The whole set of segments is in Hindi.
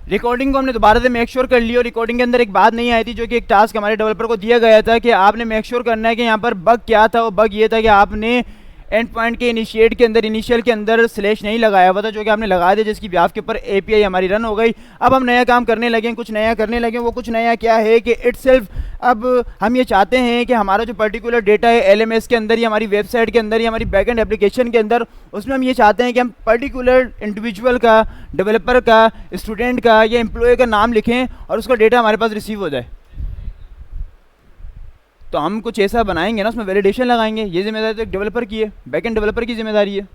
रिकॉर्डिंग को हमने दोबारा से मेक श्योर कर लिया और रिकॉर्डिंग के अंदर एक बात नहीं आई थी जो कि एक टास्क हमारे डेवलपर को दिया गया था कि आपने मेक श्योर करना है कि यहाँ पर बग क्या था। वो बग ये था कि आपने एंड पॉइंट के इनिशिएट के अंदर इनिशियल के अंदर स्लैश नहीं लगाया हुआ था, जो कि आपने लगा दिया, जिसकी ब्याफ के ऊपर एपीआई हमारी रन हो गई। अब हम नया काम करने लगे, कुछ नया करने लगे। वो कुछ नया क्या है कि इटसेल्फ अब हम ये चाहते हैं कि हमारा जो पर्टिकुलर डेटा है एलएमएस के अंदर या हमारी वेबसाइट के अंदर या हमारी बैकएंड एप्लीकेशन के अंदर, उसमें हम ये चाहते हैं कि हम पर्टिकुलर इंडिविजुअल का, डेवलपर का, स्टूडेंट का या एम्प्लॉय का नाम लिखें और उसका डेटा हमारे पास रिसीव हो जाए। तो हम कुछ ऐसा बनाएंगे ना, उसमें वैलिडेशन लगाएंगे। ये जिम्मेदारी तो एक डेवलपर की है, बैकएंड डेवलपर की जिम्मेदारी है।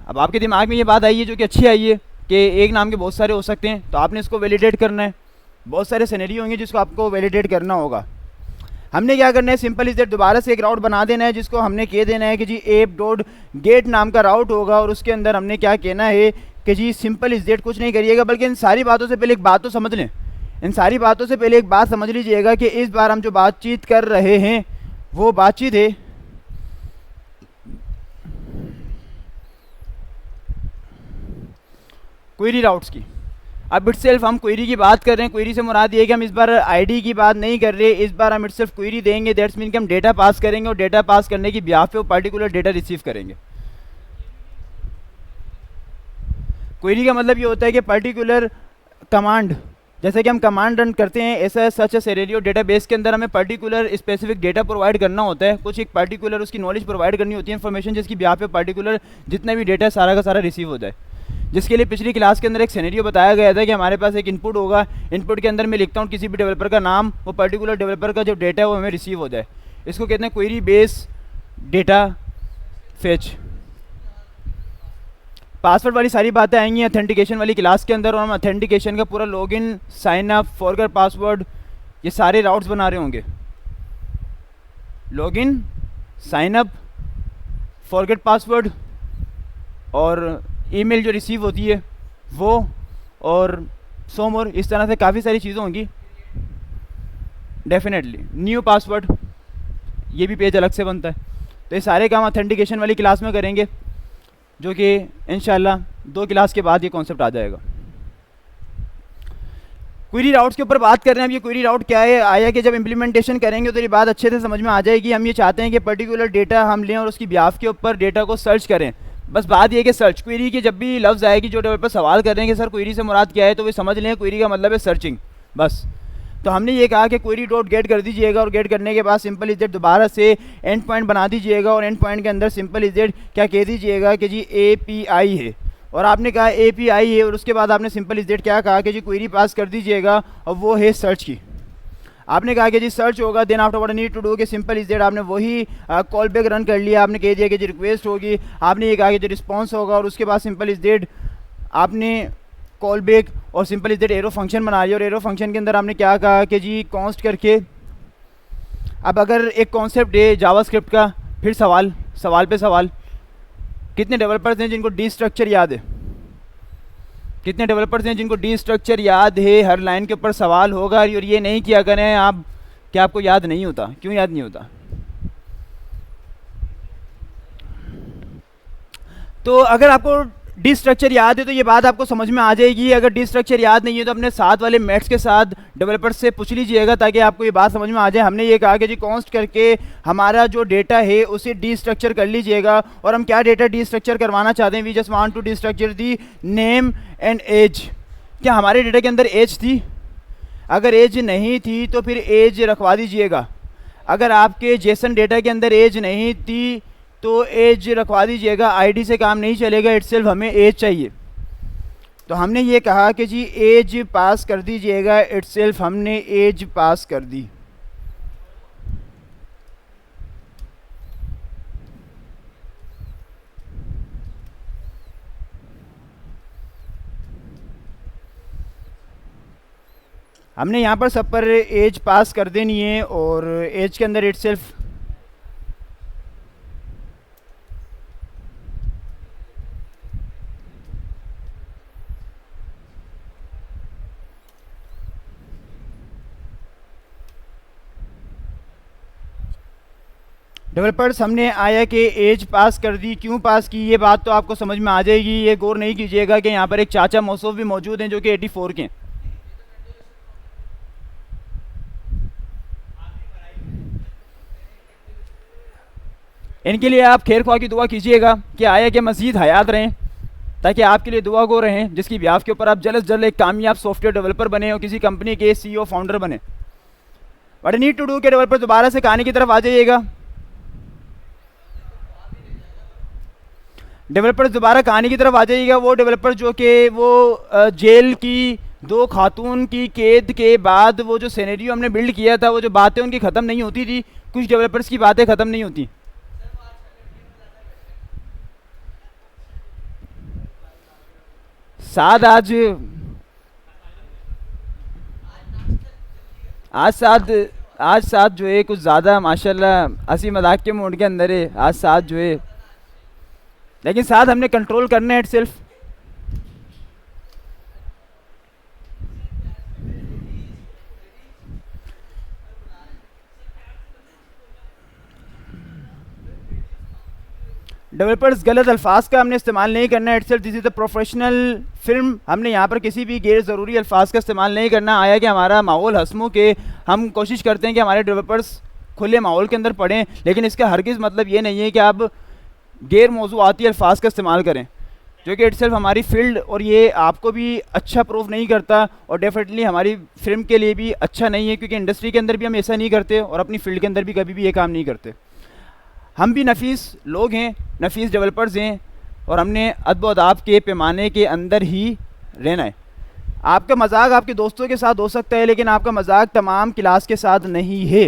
अब आपके दिमाग में ये बात आई है जो कि अच्छी आई है कि एक नाम के बहुत सारे हो सकते हैं, तो आपने इसको वैलिडेट करना है। बहुत सारे सिनेरियो होंगे जिसको आपको वैलिडेट करना होगा। हमने क्या करना है, सिंपल इज दैट दोबारा से एक राउट बना देना है जिसको हमने कह देना है कि जी एप डॉट गेट नाम का राउट होगा और उसके अंदर हमने क्या कहना है कि जी सिंपल इज दैट कुछ नहीं करिएगा, बल्कि इन सारी बातों से पहले एक बात तो समझ लें। इन सारी बातों से पहले एक बात समझ लीजिएगा कि इस बार हम जो बातचीत कर रहे हैं वो बातचीत है क्वेरी राउट्स की। अब इटसेल्फ हम क्वेरी की बात कर रहे हैं। क्वेरी से मुराद ये है कि हम इस बार आईडी की बात नहीं कर रहे, इस बार हम इटसेल्फ क्वेरी देंगे। दैट्स मीन कि हम डेटा पास करेंगे और डेटा पास करने की ब्याह पे वो पर्टिकुलर डेटा रिसीव करेंगे। क्वेरी का मतलब ये होता है कि पर्टिकुलर कमांड, जैसे कि हम कमांड रन करते हैं ऐसा सच सिनेरियो डेटाबेस के अंदर हमें पर्टिकुलर स्पेसिफिक डेटा प्रोवाइड करना होता है, कुछ एक पर्टिकुलर उसकी नॉलेज प्रोवाइड करनी होती है, इन्फॉर्मेशन, जिसकी ब्याह पे पर्टिकुलर जितना भी डेटा सारा का सारा रिसीव हो जाए। जिसके लिए पिछली क्लास के अंदर एक सिनेरियो बताया गया था कि हमारे पास एक इनपुट होगा, इनपुट के अंदर मैं लिखता हूँ किसी भी डेवलपर का नाम, वो पर्टिकुलर डेवलपर का जो डेटा है वो हमें रिसीव हो जाए। इसको कहते हैं query base data fetch. Password वाली सारी बातें आएंगी ऑथेंटिकेशन वाली क्लास के अंदर, और हम ऑथेंटिकेशन का पूरा login, sign up, forget password, ये सारे राउट्स बना रहे होंगे। Login, sign up, forget password और ईमेल जो रिसीव होती है वो, और सो मोर, इस तरह से काफ़ी सारी चीज़ें होंगी। डेफिनेटली न्यू पासवर्ड, ये भी पेज अलग से बनता है। तो ये सारे काम ऑथेंटिकेशन वाली क्लास में करेंगे, जो कि इंशाल्लाह 2 क्लास के बाद ये कॉन्सेप्ट आ जाएगा। क्वेरी राउट्स के ऊपर बात कर रहे हैं। अब ये क्वेरी राउट क्या है, आया कि जब इम्प्लीमेंटेशन करेंगे तो ये बात अच्छे से समझ में आ जाएगी। हम ये चाहते हैं कि पर्टिकुलर डेटा हम लें और उसकी ब्याफ के ऊपर डेटा को सर्च करें। बस बात ये कि सर्च क्वेरी की जब भी लफ्ज़ आएगी, जो डेवलपर सवाल कर रहे हैं कि सर क्वेरी से मुराद क्या है, तो वे समझ लें क्वेरी का मतलब है सर्चिंग, बस। तो हमने ये कहा कि क्वेरी डॉट गेट कर दीजिएगा और गेट करने के बाद सिंपल इज दैट दोबारा से एंड पॉइंट बना दीजिएगा और एंड पॉइंट के अंदर सिंपल इज दैट क्या कह दीजिएगा कि जी एपीआई है, और आपने कहा एपीआई है, और उसके बाद आपने सिंपल इज दैट क्या कहा कि जी क्वेरी पास कर दीजिएगा और वो है सर्च की। आपने कहा कि जी सर्च होगा, then after what I need to do कि सिंपल इज दैट आपने वही कॉल बैक रन कर लिया। आपने कह दिया कि जी रिक्वेस्ट होगी, आपने ये कहा कि जी रिस्पॉन्स होगा, और उसके बाद सिंपल इज दैट आपने कॉल बैक और simple is that arrow function बना लिया। और एरो फंक्शन के अंदर आपने क्या कहा कि जी कॉन्स्ट करके, अब अगर एक कॉन्सेप्ट है जावास्क्रिप्ट का, फिर सवाल, सवाल पे सवाल। कितने डेवलपर्स हैं जिनको डी स्ट्रक्चर याद है? कितने डेवलपर्स हैं जिनको डी स्ट्रक्चर याद है? हर लाइन के ऊपर सवाल होगा, और ये नहीं किया करें आप कि आपको याद नहीं होता। क्यों याद नहीं होता? तो अगर आपको डी स्ट्रक्चर याद है तो ये बात आपको समझ में आ जाएगी। अगर डी स्ट्रक्चर याद नहीं है तो अपने साथ वाले मेट्स के साथ डेवलपर्स से पूछ लीजिएगा ताकि आपको ये बात समझ में आ जाए। हमने ये कहा कि जी कॉन्स्ट करके हमारा जो डेटा है उसे डी स्ट्रक्चर कर लीजिएगा। और हम क्या डेटा डी स्ट्रक्चर करवाना चाहते हैं? We just want to destructure the name and age. क्या हमारे डेटा के अंदर एज थी? अगर एज नहीं थी तो फिर एज रखवा दीजिएगा। अगर आपके जेसन डेटा के अंदर एज नहीं थी तो एज रखवा दीजिएगा। आईडी से काम नहीं चलेगा, इटसेल्फ हमें एज चाहिए। तो हमने ये कहा कि जी एज पास कर दीजिएगा, इटसेल्फ हमने एज पास कर दी। हमने यहाँ पर सब पर एज पास कर देनी है, और एज के अंदर इटसेल्फ डेवलपर्स हमने आया कि एज पास कर दी, क्यों पास की ये बात तो आपको समझ में आ जाएगी। ये गौर नहीं कीजिएगा कि यहाँ पर एक चाचा मौसूफ भी मौजूद हैं जो कि 84 के हैं। इनके लिए आप खैर ख्वाह की दुआ कीजिएगा कि आया कि मज़ीद हयात रहें, ताकि आपके लिए दुआ गो रहें, जिसकी ब्याह के ऊपर आप जल्द से जल्द एक कामयाब सॉफ्टवेयर डेवलपर बने और किसी कंपनी के सीईओ फाउंडर बने। बट नीड टू डू के डेवलपर दोबारा से कहानी की तरफ आ जाइएगा। डेवलपर दोबारा कहानी की तरफ आ जाइएगा। वो डेवलपर जो कि वो जेल की 2 खातून की कैद के बाद वो जो सिनेरियो हमने बिल्ड किया था, वो जो बातें उनकी ख़त्म नहीं होती थी, कुछ डेवलपर्स की बातें ख़त्म नहीं होती। साथ आज साथ जो है कुछ ज़्यादा माशाल्लाह हंसी मजाक के मूड के अंदर है आज साथ जो है, लेकिन साथ हमने कंट्रोल करना है इटसेल्फ। डेवलपर्स गलत अल्फाज का हमने इस्तेमाल नहीं करना है itself. This is the professional film. हमने यहाँ पर किसी भी गैर ज़रूरी अल्फाज का इस्तेमाल नहीं करना। आया कि हमारा माहौल हंसमुख के, हम कोशिश करते हैं कि हमारे डेवलपर्स खुले माहौल के अंदर पढ़ें, लेकिन इसका हरगिज़ मतलब ये नहीं है कि आप गैर मौज़ूआती अल्फाज का इस्तेमाल करें, जो कि इटसेल्फ हमारी फील्ड और ये आपको भी अच्छा प्रूफ नहीं करता और डेफिनेटली हमारी फिल्म के लिए भी अच्छा नहीं है, क्योंकि इंडस्ट्री के अंदर भी हम ऐसा नहीं करते और अपनी फील्ड के अंदर भी कभी भी ये काम नहीं करते। हम भी नफीस लोग हैं, नफीस डेवलपर्स हैं और हमने अदब अदाब के पैमाने के अंदर ही रहना है। आपका मजाक आपके दोस्तों के साथ हो सकता है, लेकिन आपका मजाक तमाम क्लास के साथ नहीं है।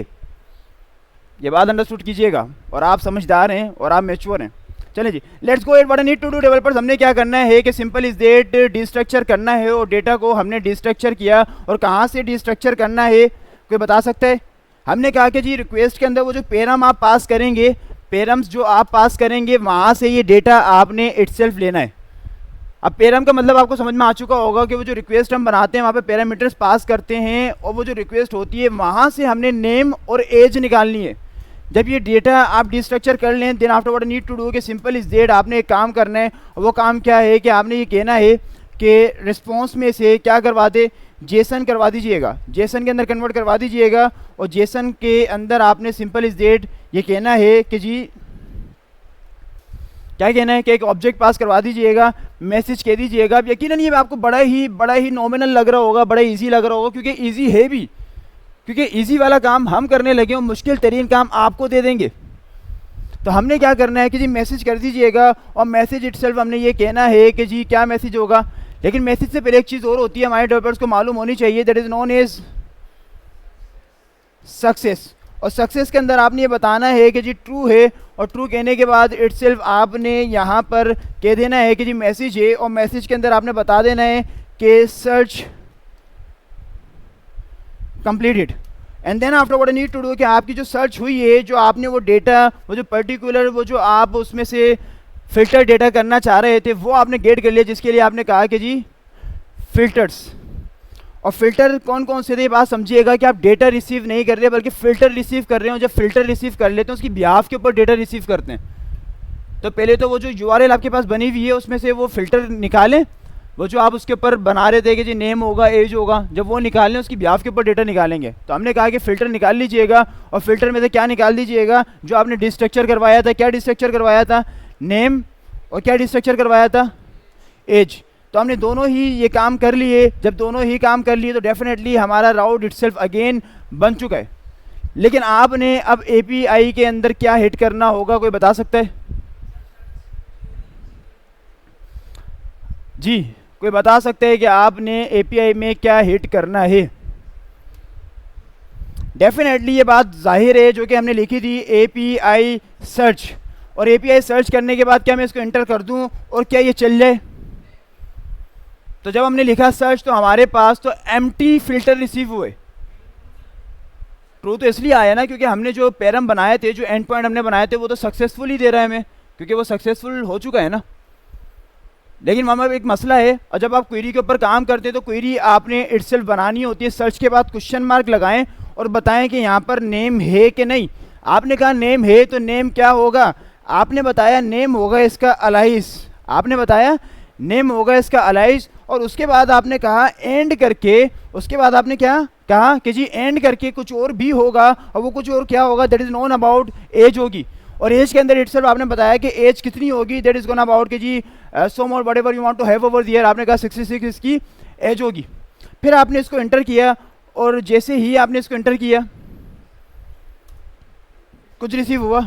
ये बात अंडरस्टूड कीजिएगा और आप समझदार हैं और आप मैच्योर हैं। चलें जी, let's go at what I need to do developers. हमने क्या करना है कि सिंपल इज दैट डिस्ट्रक्चर करना है और डेटा को हमने डिस्ट्रक्चर किया। और कहाँ से डिस्ट्रक्चर करना है कोई बता सकता है? हमने कहा कि जी रिक्वेस्ट के अंदर वो जो पैराम आप पास करेंगे, पैरम्स जो आप पास करेंगे वहाँ से ये डेटा आपने इटसेल्फ लेना है। अब पैरम का मतलब आपको समझ में आ चुका होगा कि वो जो रिक्वेस्ट हम बनाते हैं वहाँ पे पैरामीटर्स पास करते हैं और वो जो रिक्वेस्ट होती है वहाँ से हमने नेम और एज निकालनी है। जब ये डेटा आप डिस्ट्रक्चर कर लें then after what need to do के सिंपल इज दैट आपने एक काम करना है। और वो काम क्या है कि आपने ये कहना है कि रिस्पॉन्स में से क्या करवा दे, जेसन करवा दीजिएगा, जेसन के अंदर कन्वर्ट करवा दीजिएगा। और जेसन के अंदर आपने सिंपल इज दैट ये कहना है कि जी क्या कहना है कि एक ऑब्जेक्ट पास करवा दीजिएगा, मैसेज कह दीजिएगा। अब यकीनन ये आपको बड़ा ही नॉमिनल लग रहा होगा, बड़ा इजी लग रहा होगा, क्योंकि इजी है भी, क्योंकि इजी वाला काम हम करने लगे और मुश्किल तरीन काम आपको दे देंगे। तो हमने क्या करना है कि जी मैसेज कर दीजिएगा और मैसेज इटसेल्फ हमने ये कहना है कि जी क्या मैसेज होगा। लेकिन मैसेज से पहले एक चीज़ और होती है, हमारे डेवलपर्स को मालूम होनी चाहिए, that is known as success. और सक्सेस के अंदर आपने ये बताना है कि जी ट्रू है, और ट्रू कहने के बाद इटसेल्फ आपने यहाँ पर कह देना है कि जी मैसेज है, और मैसेज के अंदर आपने बता देना है कि search completed. And then after what I need to do कि आपकी जो सर्च हुई है, जो आपने वो डेटा, वो जो पर्टिकुलर वो जो आप उसमें से फ़िल्टर डेटा करना चाह रहे थे वो आपने गेट कर लिया, जिसके लिए आपने कहा कि जी फ़िल्टर्स। और फ़िल्टर कौन कौन से थे बात समझिएगा कि आप डेटा रिसीव नहीं कर रहे बल्कि फ़िल्टर रिसीव कर रहे हो। जब फ़िल्टर रिसीव कर लेते हैं उसकी बिहाफ के ऊपर डेटा रिसीव करते हैं, तो पहले तो वो जो यूआरएल आपके पास बनी हुई है उसमें से वो फ़िल्टर निकालें, वो जो आप उसके ऊपर बना रहे थे कि जी नेम होगा, एज होगा, जब वो निकालें उसकी बिहाफ के ऊपर डेटा निकालेंगे। तो हमने कहा कि फ़िल्टर निकाल लीजिएगा और फ़िल्टर में से क्या निकाल दीजिएगा, जो आपने डिस्ट्रक्चर करवाया था। क्या डिस्ट्रक्चर करवाया था? नेम। और क्या डिस्ट्रक्चर करवाया था? एज। तो हमने दोनों ही ये काम कर लिए। जब दोनों ही काम कर लिए तो डेफिनेटली हमारा राउट इटसेल्फ अगेन बन चुका है। लेकिन आपने अब एपीआई के अंदर क्या हिट करना होगा, कोई बता सकता है? जी कोई बता सकते हैं कि आपने एपीआई में क्या हिट करना है? डेफिनेटली ये बात जाहिर है जो कि हमने लिखी थी एपीआई सर्च। और एपीआई सर्च करने के बाद क्या मैं इसको एंटर कर दूं और क्या ये चल जाए? तो जब हमने लिखा सर्च तो हमारे पास तो एम्प्टी फिल्टर रिसीव हुए। ट्रू तो इसलिए आया ना क्योंकि हमने जो पैरम बनाए थे, जो एंड पॉइंट हमने बनाए थे, वो तो सक्सेसफुल ही दे रहा है हमें, क्योंकि वो सक्सेसफुल हो चुका है ना। लेकिन वहाँ एक मसला है, और जब आप क्वेरी के ऊपर काम करते हैं तो क्वेरी आपने इटसेल्फ बनानी होती है। सर्च के बाद क्वेश्चन मार्क लगाएं और बताएं कि यहाँ पर नेम है कि नहीं। आपने कहा नेम है, तो नेम क्या होगा? आपने बताया नेम होगा इसका अलाइस, आपने बताया नेम होगा इसका अलाइस, और उसके बाद आपने कहा एंड करके, उसके बाद आपने क्या कहा कि जी एंड करके कुछ और भी होगा, और वो कुछ और क्या होगा? That is known about age होगी, और एज के अंदर इटसेल्फ आपने बताया कि एज कितनी होगी? दैट इज गोन अबाउट कि जी so more whatever you want to have over there, आपने कहा 66 इसकी एज होगी। फिर आपने इसको एंटर किया, और जैसे ही आपने इसको एंटर किया कुछ रिसीव हुआ?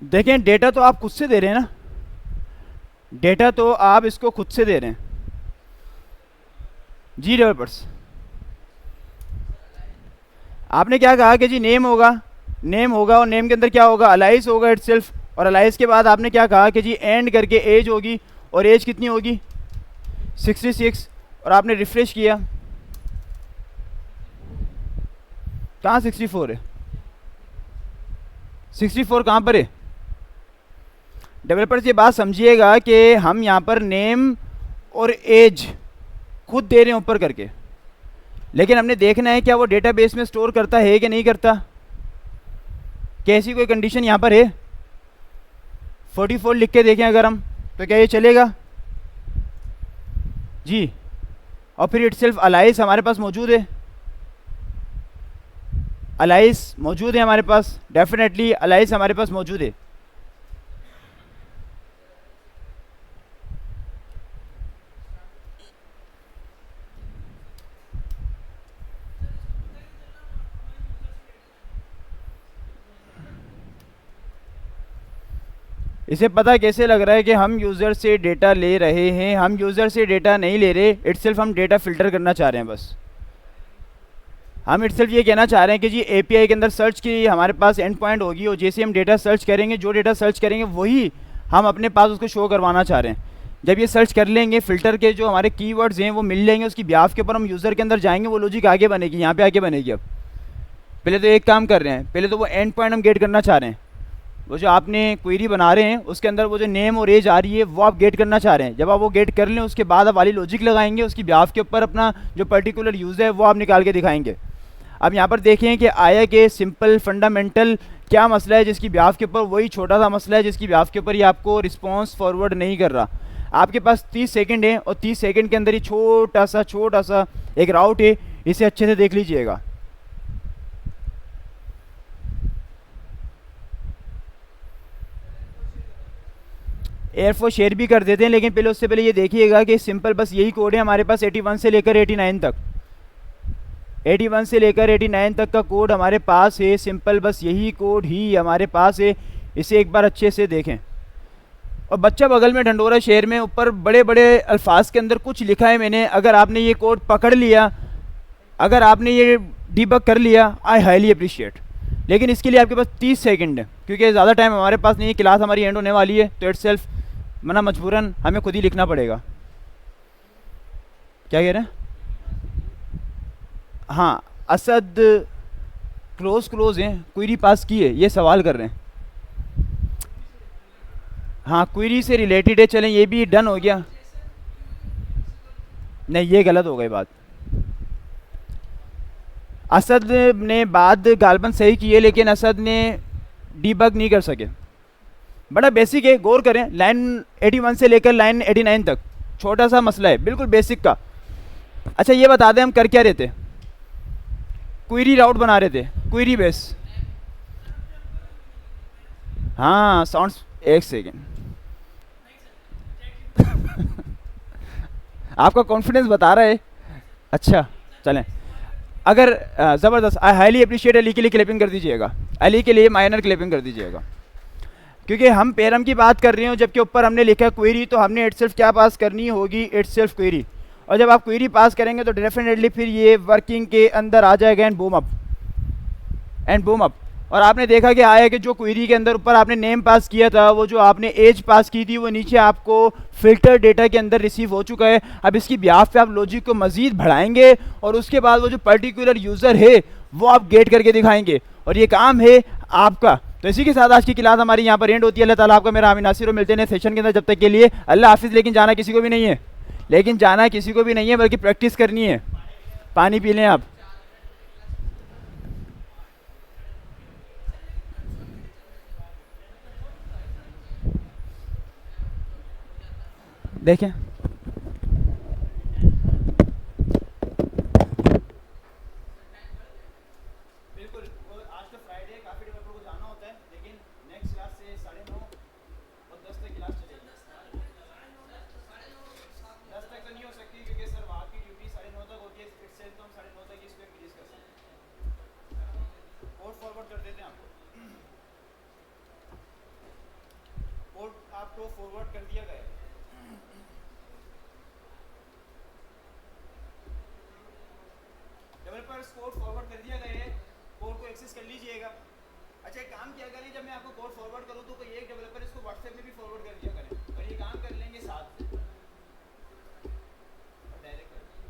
देखें, डेटा तो आप खुद से दे रहे हैं ना, डेटा तो आप इसको खुद से दे रहे हैं जी डेवलपर्स। आपने क्या कहा कि जी नेम होगा, नेम होगा, और नेम के अंदर क्या होगा? अलाइस होगा इटसेल्फ, और अलाइस के बाद आपने क्या कहा कि जी एंड करके एज होगी, और एज कितनी होगी? 66, और आपने रिफ्रेश किया, कहाँ 64 है? 64 कहाँ पर है? डेवलपर्स ये बात समझिएगा कि हम यहाँ पर नेम और एज खुद दे रहे हैं ऊपर करके, लेकिन हमने देखना है क्या वो डेटाबेस में स्टोर करता है कि नहीं करता। कैसी कोई कंडीशन यहाँ पर है? 44 लिख के देखें अगर हम, तो क्या ये चलेगा जी? और फिर इटसेल्फ अलाइस हमारे पास मौजूद है, अलाइस मौजूद है हमारे पास, डेफिनेटली अलाइस हमारे पास मौजूद है। इसे पता कैसे लग रहा है कि हम यूज़र से डेटा ले रहे हैं? हम यूज़र से डेटा नहीं ले रहे, इटसेल्फ हम डेटा फिल्टर करना चाह रहे हैं। बस हम इटसेल्फ ये कहना चाह रहे हैं कि जी एपीआई के अंदर सर्च की हमारे पास एंड पॉइंट होगी, और जैसे हम डेटा सर्च करेंगे, जो डेटा सर्च करेंगे वही हम अपने पास उसको शो करवाना चाह रहे हैं। जब ये सर्च कर लेंगे, फिल्टर के जो हमारे कीवर्ड्स हैं वो मिल लेंगे, उसकी ब्याफ के ऊपर हम यूज़र के अंदर जाएंगे, वो लॉजिक आगे बनेगी, यहाँ पे आगे बनेगी। अब पहले तो एक काम कर रहे हैं, पहले तो वो एंड पॉइंट हम गेट करना चाह रहे हैं, वो जो आपने क्वेरी बना रहे हैं उसके अंदर वो जो नेम और एज आ रही है वो आप गेट करना चाह रहे हैं। जब आप वो गेट कर लें, उसके बाद आप वाली लॉजिक लगाएंगे, उसकी ब्याफ के ऊपर अपना जो पर्टिकुलर यूज़ है वो आप निकाल के दिखाएंगे। अब यहाँ पर देखें कि आया कि सिंपल फंडामेंटल क्या मसला है जिसकी ब्याफ के ऊपर वही छोटा सा मसला है जिसकी ब्याफ के ऊपर ये आपको रिस्पॉन्स फॉरवर्ड नहीं कर रहा। आपके पास 30 सेकंड है, और 30 सेकंड के अंदर ही छोटा सा एक राउट है, इसे अच्छे से देख लीजिएगा। एयरफोर्स शेयर भी कर देते हैं, लेकिन पहले उससे पहले ये देखिएगा कि सिंपल बस यही कोड है हमारे पास 81 से लेकर 89 तक, 81 से लेकर 89 तक का कोड हमारे पास है। सिंपल बस यही कोड ही हमारे पास है, इसे एक बार अच्छे से देखें। और बच्चा बगल में ढंडोरा शहर में ऊपर बड़े बड़े अल्फाज के अंदर कुछ लिखा है मैंने, अगर आपने ये कोड पकड़ लिया, अगर आपने ये डीबग कर लिया, आई हाईली अप्रिशिएट। लेकिन इसके लिए आपके पास 30 सेकंड है, क्योंकि ज़्यादा टाइम हमारे पास नहीं है, क्लास हमारी एंड होने वाली है, तो इटसेल्फ मना मजबूरन हमें खुद ही लिखना पड़ेगा। क्या कह रहे हैं? हाँ, असद क्लोज हैं, क्वेरी पास की है, ये सवाल कर रहे हैं। हाँ, क्वेरी से रिलेटेड है, चलें ये भी डन हो गया। नहीं, ये गलत हो गई बात। असद ने बात गालबन सही की है, लेकिन असद ने डीबग नहीं कर सके। बड़ा बेसिक है, गौर करें। लाइन 81 से लेकर लाइन 89 तक छोटा सा मसला है, बिल्कुल बेसिक का। अच्छा, ये बता दें हम कर क्या रहे थे? क्वेरी राउट बना रहे थे, क्वेरी बेस। हाँ, साउंड्स, एक सेकेंड आपका कॉन्फिडेंस बता रहा है। अच्छा चलें, अगर ज़बरदस्त, आई हाईली अप्रिशिएट। अली के लिए क्लिपिंग कर दीजिएगा, अली के लिए माइनर क्लिपिंग कर दीजिएगा, क्योंकि हम पेरम की बात कर रहे हो, जबकि ऊपर हमने लिखा क्वेरी, तो हमने इटसेल्फ क्या पास करनी होगी? Itself query. और जब आप क्वेरी पास करेंगे तो डेफिनेटली फिर ये वर्किंग के अंदर आ जाएगा, एंड बूम अप। और आपने देखा कि आया कि जो क्वेरी के अंदर ऊपर आपने नेम पास किया था, वो जो आपने एज पास की थी, वो नीचे आपको फिल्टर डेटा के अंदर रिसीव हो चुका है। अब इसकी ब्याफ पे आप लॉजिक को मजीद बढ़ाएंगे, और उसके बाद वो जो पर्टिकुलर यूज़र है वो आप गेट करके दिखाएंगे, और ये काम है आपका। तो इसी के साथ आज की क्लास हमारी यहाँ पर एंड होती है। अल्लाह ताला आपका मेरा हामी नासिर, और मिलते हैं सेशन के अंदर। जब तक के लिए अल्लाह हाफिज़। लेकिन जाना किसी को भी नहीं है, बल्कि प्रैक्टिस करनी है। पानी पी लें आप। देखें बिल्कुल, और आज तो फ्राइडे काफ़ी डेवलपर को जाना होता है, लेकिन नेक्स्ट क्लास से 9:30 और 10 तक क्लास चलेगी। 10 तक तो नहीं हो सकती क्योंकि सर वहाँ की ड्यूटी 9:30 तक होती है, फिर से तो हम 9:30 तक इसको इंक्रीज कर सकते हैं। कोड फॉरवर्ड कर देते हैं आपको, कोड आपको फॉरवर्ड कर दिया गया है। डेवलपर्स कोड फॉरवर्ड कर दिया गया है, कोड को एक्सेस कर लीजिएगा। अच्छा एक काम किया करिए, जब मैं आपको कोड फॉरवर्ड करूँ तो कोई एक डेवलपर इसको व्हाट्सएप में भी फॉरवर्ड कर दिया करें, और ये काम कर लेंगे साथ में और डायरेक्ट कर लेंगे।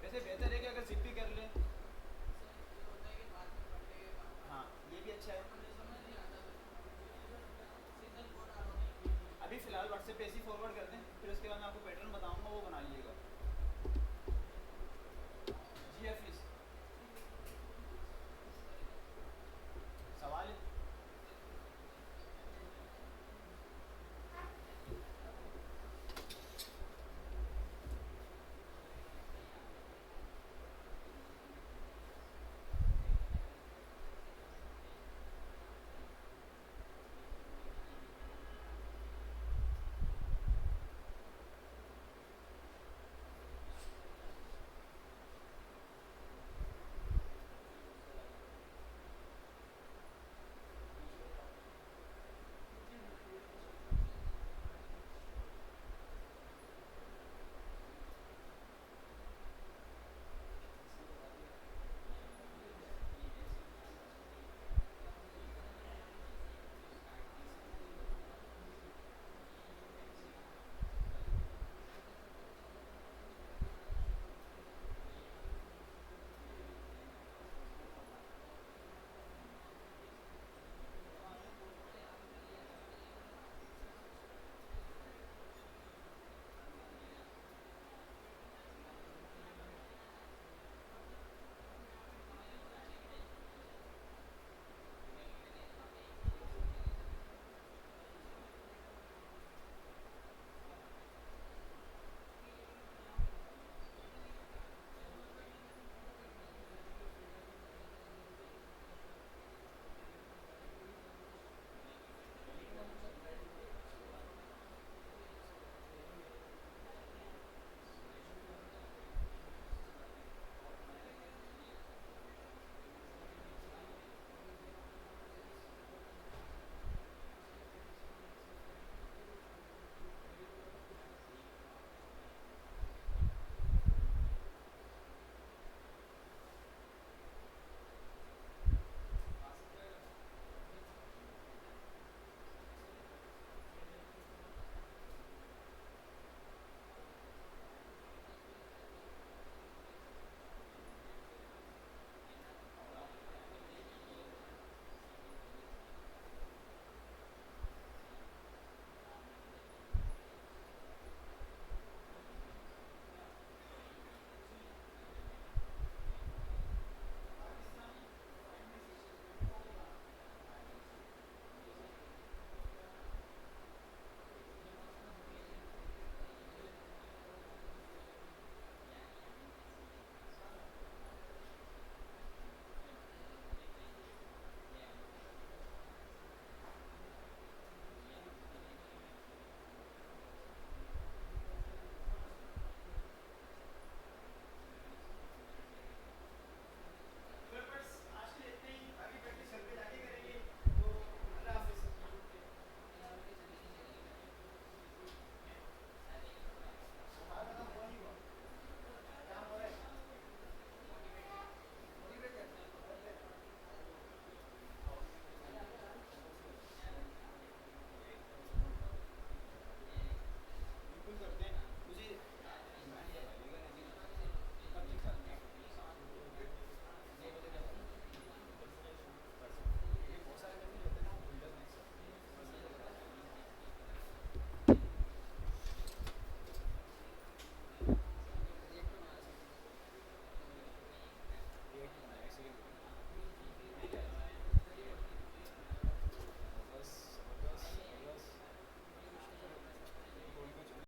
वैसे बेहतर है कि अगर जिप भी कर लें। हाँ ये भी अच्छा है। अभी फ़िलहाल व्हाट्सएप पे ऐसे ही फॉरवर्ड